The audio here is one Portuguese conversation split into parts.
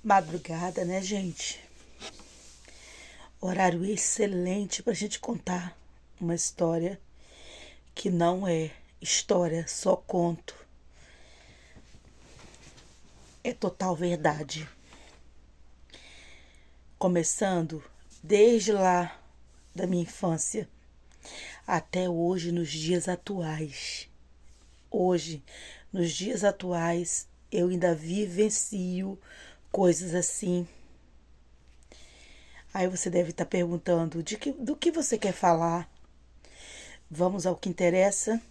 Madrugada, né, gente? Horário excelente pra gente contar uma história que não é história, só conto. É total verdade. Começando desde lá da minha infância até hoje, nos dias atuais. Hoje, nos dias atuais, eu ainda vivencio coisas assim. Aí você deve estar perguntando do que você quer falar. Vamos ao que interessa?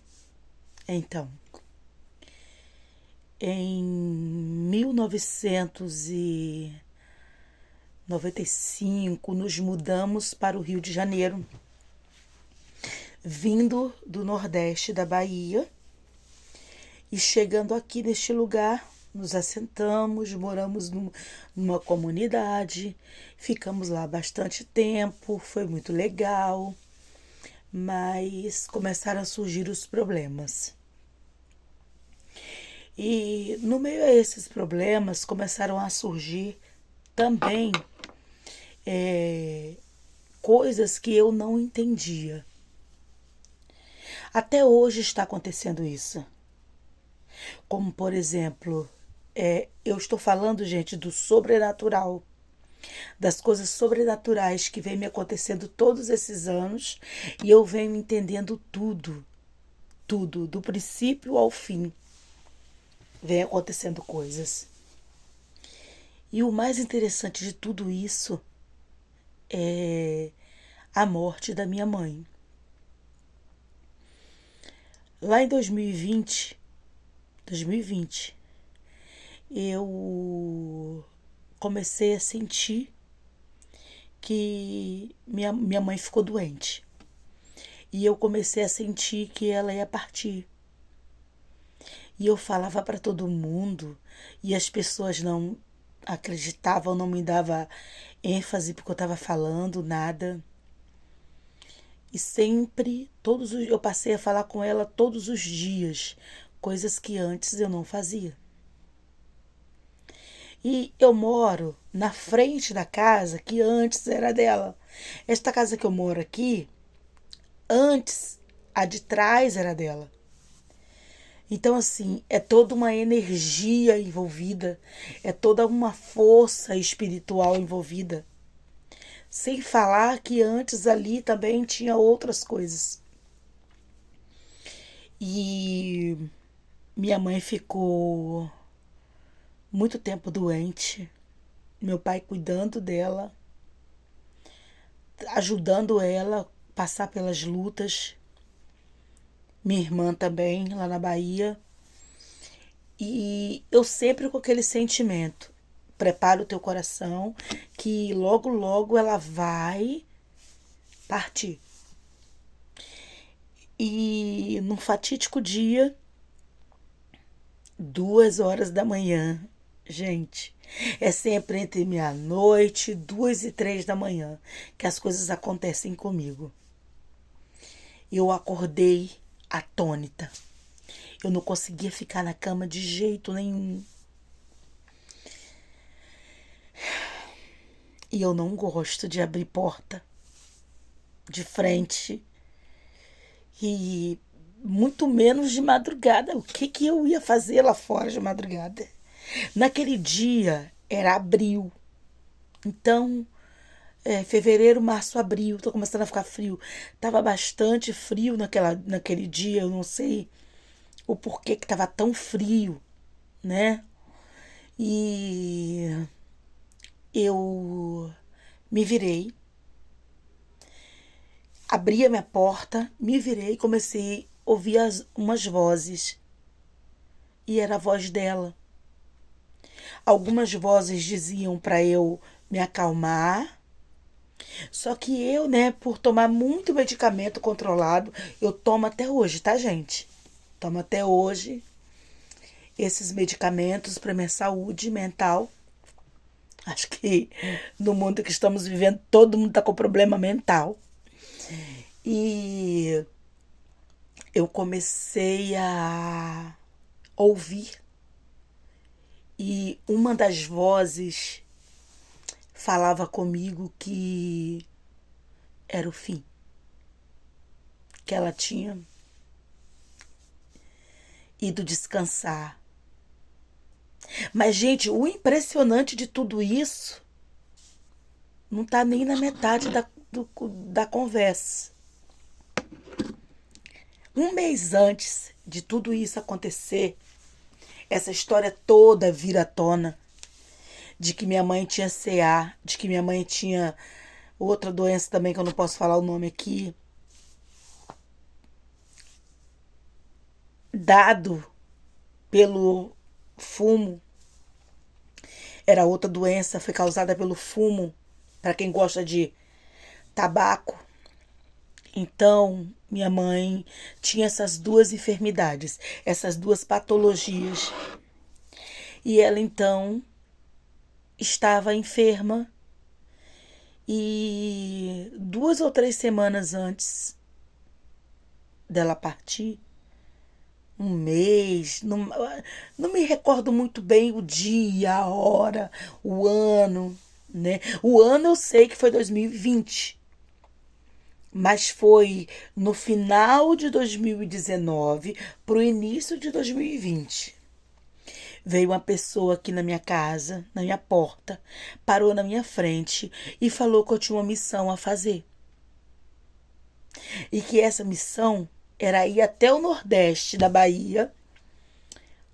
Então, em 1995, nos mudamos para o Rio de Janeiro, vindo do Nordeste da Bahia. E chegando aqui neste lugar, nos assentamos, moramos numa comunidade, ficamos lá bastante tempo, foi muito legal, mas começaram a surgir os problemas. E no meio a esses problemas começaram a surgir também é, coisas que eu não entendia. Até hoje está acontecendo isso. Como, por exemplo, eu estou falando, gente, do sobrenatural, das coisas sobrenaturais que vem me acontecendo todos esses anos e eu venho entendendo tudo, tudo, do princípio ao fim. Vem acontecendo coisas. E o mais interessante de tudo isso é a morte da minha mãe. Lá em 2020, eu comecei a sentir que minha mãe ficou doente. E eu comecei a sentir que ela ia partir. E eu falava para todo mundo e as pessoas não acreditavam, não me davam ênfase porque eu estava falando, nada. E sempre, eu passei a falar com ela todos os dias, coisas que antes eu não fazia. E eu moro na frente da casa que antes era dela. Esta casa que eu moro aqui, antes, a de trás era dela. Então, assim, é toda uma energia envolvida, é toda uma força espiritual envolvida. Sem falar que antes ali também tinha outras coisas. E minha mãe ficou muito tempo doente, meu pai cuidando dela, ajudando ela a passar pelas lutas, minha irmã também lá na Bahia. E eu sempre com aquele sentimento: prepara o teu coração, que logo, logo ela vai partir. E num fatídico dia, 2 horas da manhã, gente, é sempre entre meia-noite, 2 e 3 da manhã, que as coisas acontecem comigo. Eu acordei atônita. Eu não conseguia ficar na cama de jeito nenhum. E eu não gosto de abrir porta de frente. E muito menos de madrugada. O que que eu ia fazer lá fora de madrugada? Naquele dia era abril. Então, fevereiro, março, abril. Tô começando a ficar frio. Tava bastante frio naquele dia. Eu não sei o porquê que tava tão frio, né? E eu me virei, abri a minha porta, me virei e comecei a ouvir umas vozes. E era a voz dela. Algumas vozes diziam para eu me acalmar. Só que eu, né, por tomar muito medicamento controlado, eu tomo até hoje, tá, gente? Tomo até hoje esses medicamentos para minha saúde mental. Acho que no mundo que estamos vivendo, todo mundo tá com problema mental. E eu comecei a ouvir E uma das vozes falava comigo que era o fim, que ela tinha ido descansar. Mas, gente, o impressionante de tudo isso não tá nem na metade da conversa. Um mês antes de tudo isso acontecer, essa história toda vira à tona de que minha mãe tinha CA, de que minha mãe tinha outra doença também que eu não posso falar o nome aqui, dado pelo fumo. Era outra doença, foi causada pelo fumo, para quem gosta de tabaco. Então, minha mãe tinha essas duas enfermidades, essas duas patologias. E ela então estava enferma e 2 ou 3 semanas antes dela partir, um mês, não me recordo muito bem o dia, a hora, o ano, né? O ano eu sei que foi 2020, mas foi no final de 2019 para o início de 2020. Veio uma pessoa aqui na minha casa, na minha porta, parou na minha frente e falou que eu tinha uma missão a fazer. E que essa missão era ir até o Nordeste da Bahia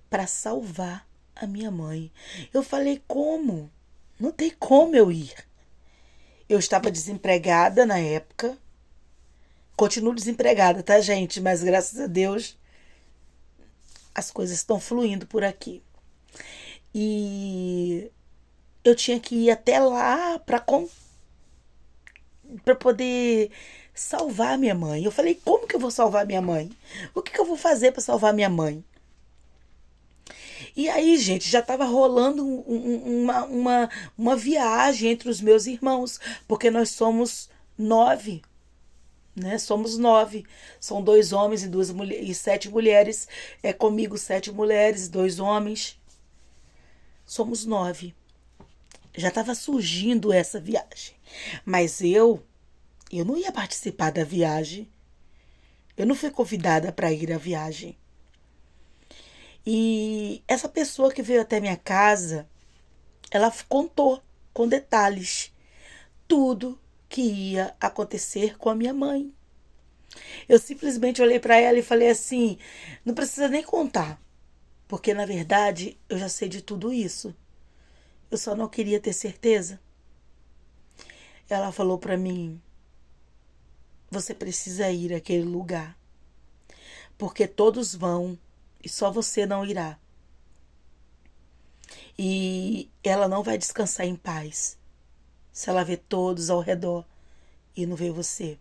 para salvar a minha mãe. Eu falei, como? Não tem como eu ir. Eu estava desempregada na época. Continuo desempregada, tá, gente? Mas graças a Deus as coisas estão fluindo por aqui. E eu tinha que ir até lá para poder salvar minha mãe. Eu falei, como que eu vou salvar minha mãe? O que eu vou fazer para salvar minha mãe? E aí, gente, já estava rolando uma viagem entre os meus irmãos, porque nós somos 9, né? Somos 9. São 2 homens e 2 mulheres e 7 mulheres. É comigo 7 mulheres, 2 homens. Somos 9. Já estava surgindo essa viagem. Mas eu não ia participar da viagem. Eu não fui convidada para ir à viagem. E essa pessoa que veio até minha casa, ela contou com detalhes tudo que ia acontecer com a minha mãe. Eu simplesmente olhei para ela e falei assim: não precisa nem contar, porque na verdade eu já sei de tudo isso. Eu só não queria ter certeza. Ela falou para mim: você precisa ir àquele lugar, porque todos vão e só você não irá. E ela não vai descansar em paz se ela vê todos ao redor e não vê você.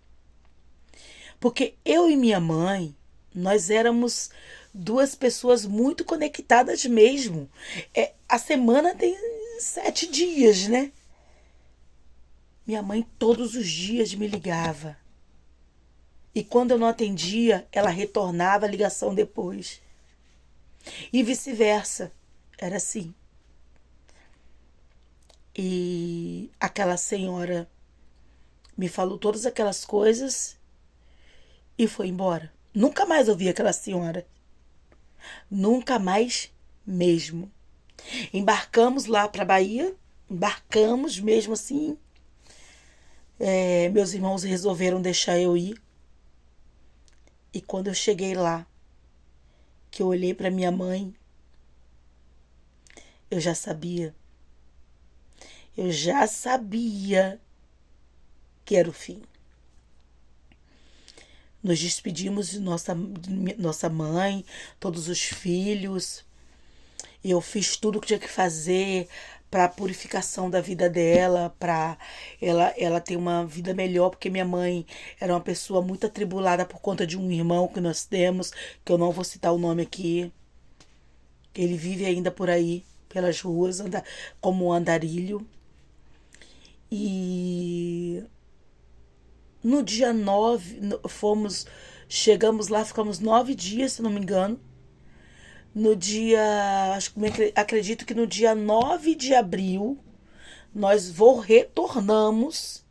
Porque eu e minha mãe, nós éramos 2 pessoas muito conectadas mesmo. A semana tem 7 dias, né? Minha mãe todos os dias me ligava. E quando eu não atendia, ela retornava a ligação depois. E vice-versa. Era assim. E aquela senhora me falou todas aquelas coisas e foi embora. Nunca mais ouvi aquela senhora. Nunca mais mesmo. Embarcamos lá para Bahia. Embarcamos mesmo assim. Meus irmãos resolveram deixar eu ir. E quando eu cheguei lá, que eu olhei para minha mãe, eu já sabia. Eu já sabia que era o fim. Nos despedimos de nossa mãe, todos os filhos. Eu fiz tudo o que tinha que fazer para a purificação da vida dela, para ela ter uma vida melhor, porque minha mãe era uma pessoa muito atribulada por conta de um irmão que nós temos, que eu não vou citar o nome aqui. Ele vive ainda por aí, pelas ruas, como um andarilho. E no dia 9, chegamos lá, ficamos 9 dias, se não me engano. No dia, acredito que no dia 9 de abril, nós retornamos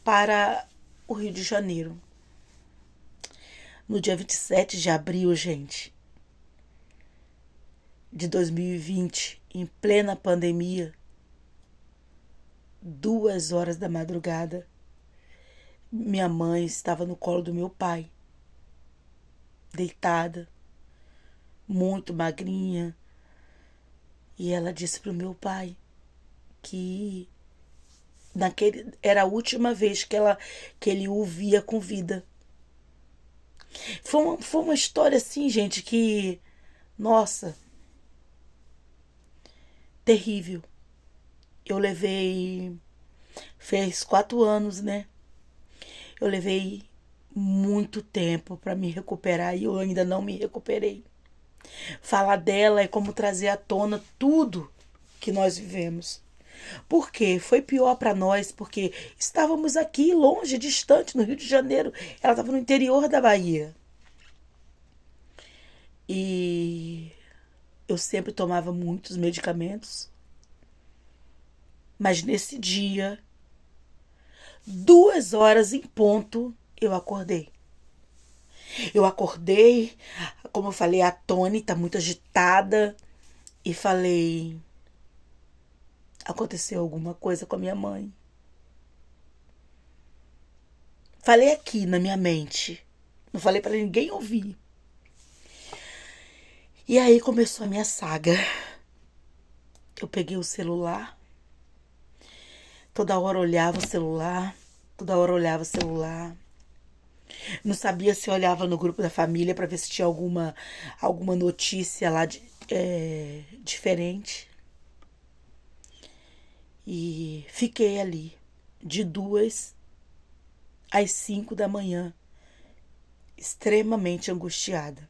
para o Rio de Janeiro. No dia 27 de abril, gente, de 2020, em plena pandemia, 2 horas da madrugada, minha mãe estava no colo do meu pai, deitada, muito magrinha, e ela disse pro meu pai que era a última vez que ele o via com vida. Foi uma história assim, gente, que, nossa, terrível. Eu levei, fez 4 anos, né? Eu levei muito tempo para me recuperar e eu ainda não me recuperei. Falar dela é como trazer à tona tudo que nós vivemos. Por quê? Foi pior para nós porque estávamos aqui longe, distante, no Rio de Janeiro. Ela estava no interior da Bahia. E eu sempre tomava muitos medicamentos. Mas nesse dia, 2 horas em ponto, eu acordei. Eu acordei, como eu falei, atônita, muito agitada, e falei: aconteceu alguma coisa com a minha mãe. Falei aqui na minha mente, não falei para ninguém ouvir. E aí começou a minha saga. Eu peguei o celular, toda hora olhava o celular, toda hora olhava o celular. Não sabia se olhava no grupo da família para ver se tinha alguma notícia lá diferente. E fiquei ali de 2 às 5 da manhã, extremamente angustiada.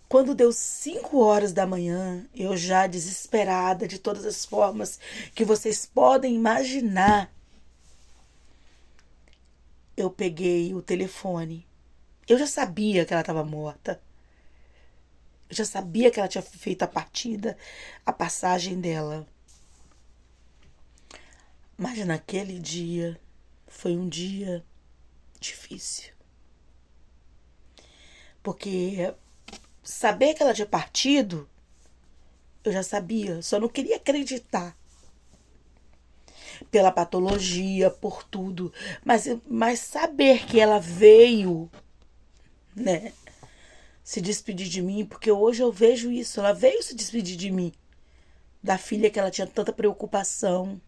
Quando deu 5 horas da manhã, eu já desesperada de todas as formas que vocês podem imaginar, eu peguei o telefone. Eu já sabia que ela estava morta. Eu já sabia que ela tinha feito a partida, a passagem dela. Mas naquele dia foi um dia difícil. Porque saber que ela tinha partido, eu já sabia, só não queria acreditar. Pela patologia, por tudo. Mas saber que ela veio, né, se despedir de mim, porque hoje eu vejo isso, ela veio se despedir de mim. Da filha que ela tinha tanta preocupação.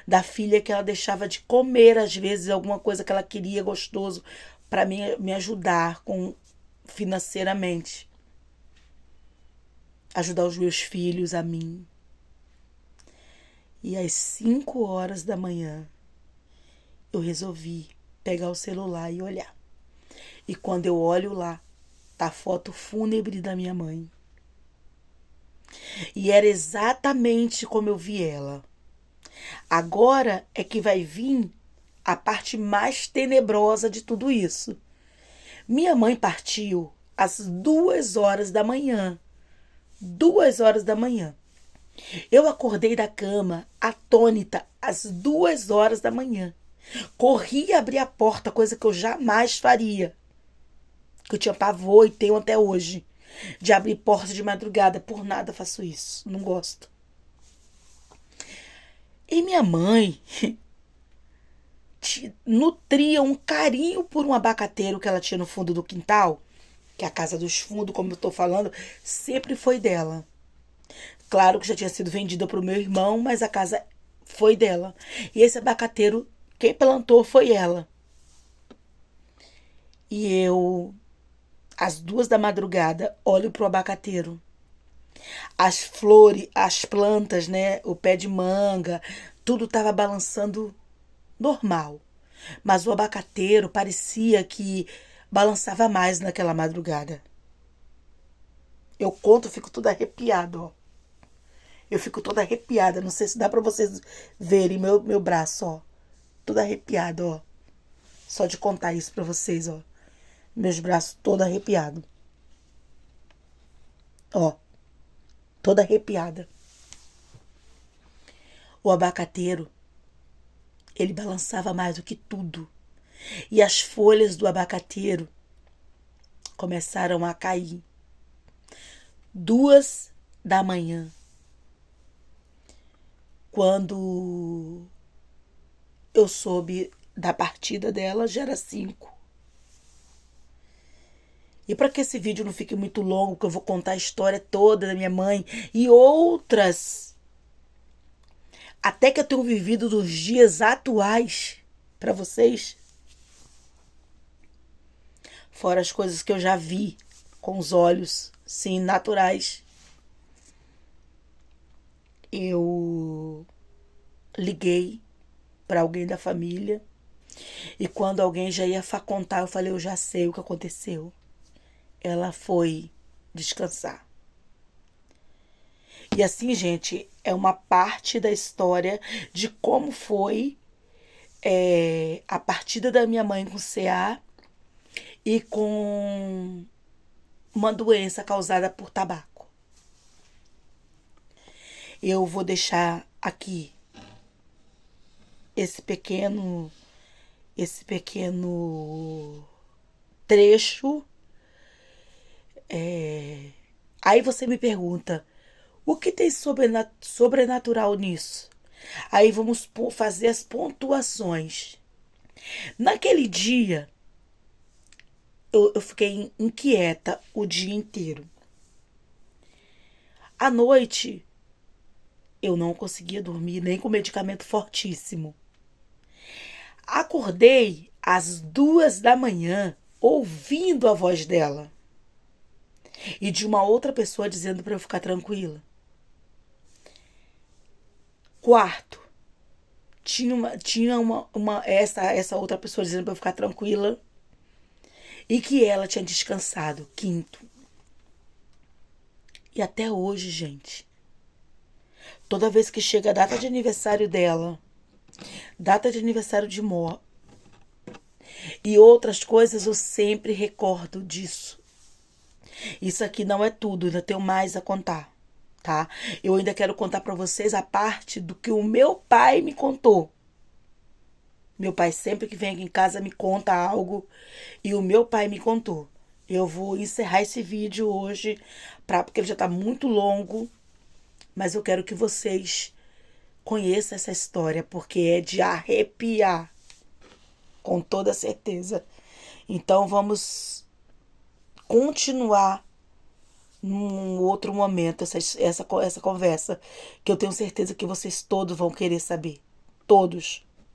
Da filha que ela deixava de comer, às vezes, alguma coisa que ela queria gostoso para me ajudar financeiramente. Ajudar os meus filhos, a mim. E às 5 horas da manhã, eu resolvi pegar o celular e olhar. E quando eu olho lá, tá a foto fúnebre da minha mãe. E era exatamente como eu vi ela. Agora é que vai vir a parte mais tenebrosa de tudo isso. Minha mãe partiu às 2 horas da manhã. 2 horas da manhã. Eu acordei da cama, atônita, às 2 horas da manhã. Corri e abri a porta, coisa que eu jamais faria. Que eu tinha pavor e tenho até hoje. De abrir porta de madrugada. Por nada faço isso. Não gosto. E minha mãe nutria um carinho por um abacateiro que ela tinha no fundo do quintal. Que a casa dos fundos, como eu estou falando, sempre foi dela. Claro que já tinha sido vendida para o meu irmão, mas a casa foi dela. E esse abacateiro, quem plantou foi ela. E eu, às 2 da madrugada, olho pro abacateiro. As flores, as plantas, né? O pé de manga, tudo estava balançando normal. Mas o abacateiro parecia que balançava mais naquela madrugada. Eu conto, fico toda arrepiada, ó. Eu fico toda arrepiada. Não sei se dá pra vocês verem meu braço, ó. Toda arrepiada, ó. Só de contar isso pra vocês, ó. Meus braços todo arrepiados. Ó, toda arrepiada. O abacateiro, ele balançava mais do que tudo. E as folhas do abacateiro começaram a cair. 2 da manhã, quando eu soube da partida dela, já era 5. E para que esse vídeo não fique muito longo, que eu vou contar a história toda da minha mãe e outras, até que eu tenho vivido nos dias atuais para vocês, fora as coisas que eu já vi com os olhos, sim, naturais. Eu liguei para alguém da família e quando alguém já ia contar, eu falei, eu já sei o que aconteceu. Ela foi descansar. E assim, gente, é uma parte da história de como foi a partida da minha mãe com CA e com uma doença causada por tabaco. Eu vou deixar aqui esse pequeno trecho. Aí você me pergunta, o que tem sobrenatural nisso? Aí vamos fazer as pontuações. Naquele dia, eu fiquei inquieta o dia inteiro. À noite, eu não conseguia dormir, nem com medicamento fortíssimo. Acordei às 2 da manhã, ouvindo a voz dela. E de uma outra pessoa dizendo para eu ficar tranquila. Quarto, tinha essa outra pessoa dizendo para eu ficar tranquila e que ela tinha descansado. Quinto. E até hoje, gente, toda vez que chega a data de aniversário dela, data de aniversário de morte e outras coisas, eu sempre recordo disso. Isso aqui não é tudo, ainda tenho mais a contar, tá? Eu ainda quero contar para vocês a parte do que o meu pai me contou. Meu pai sempre que vem aqui em casa me conta algo e o meu pai me contou. Eu vou encerrar esse vídeo hoje, porque ele já está muito longo, mas eu quero que vocês conheçam essa história, porque é de arrepiar, com toda certeza. Então vamos continuar num outro momento essa conversa, que eu tenho certeza que vocês todos vão querer saber. Todos.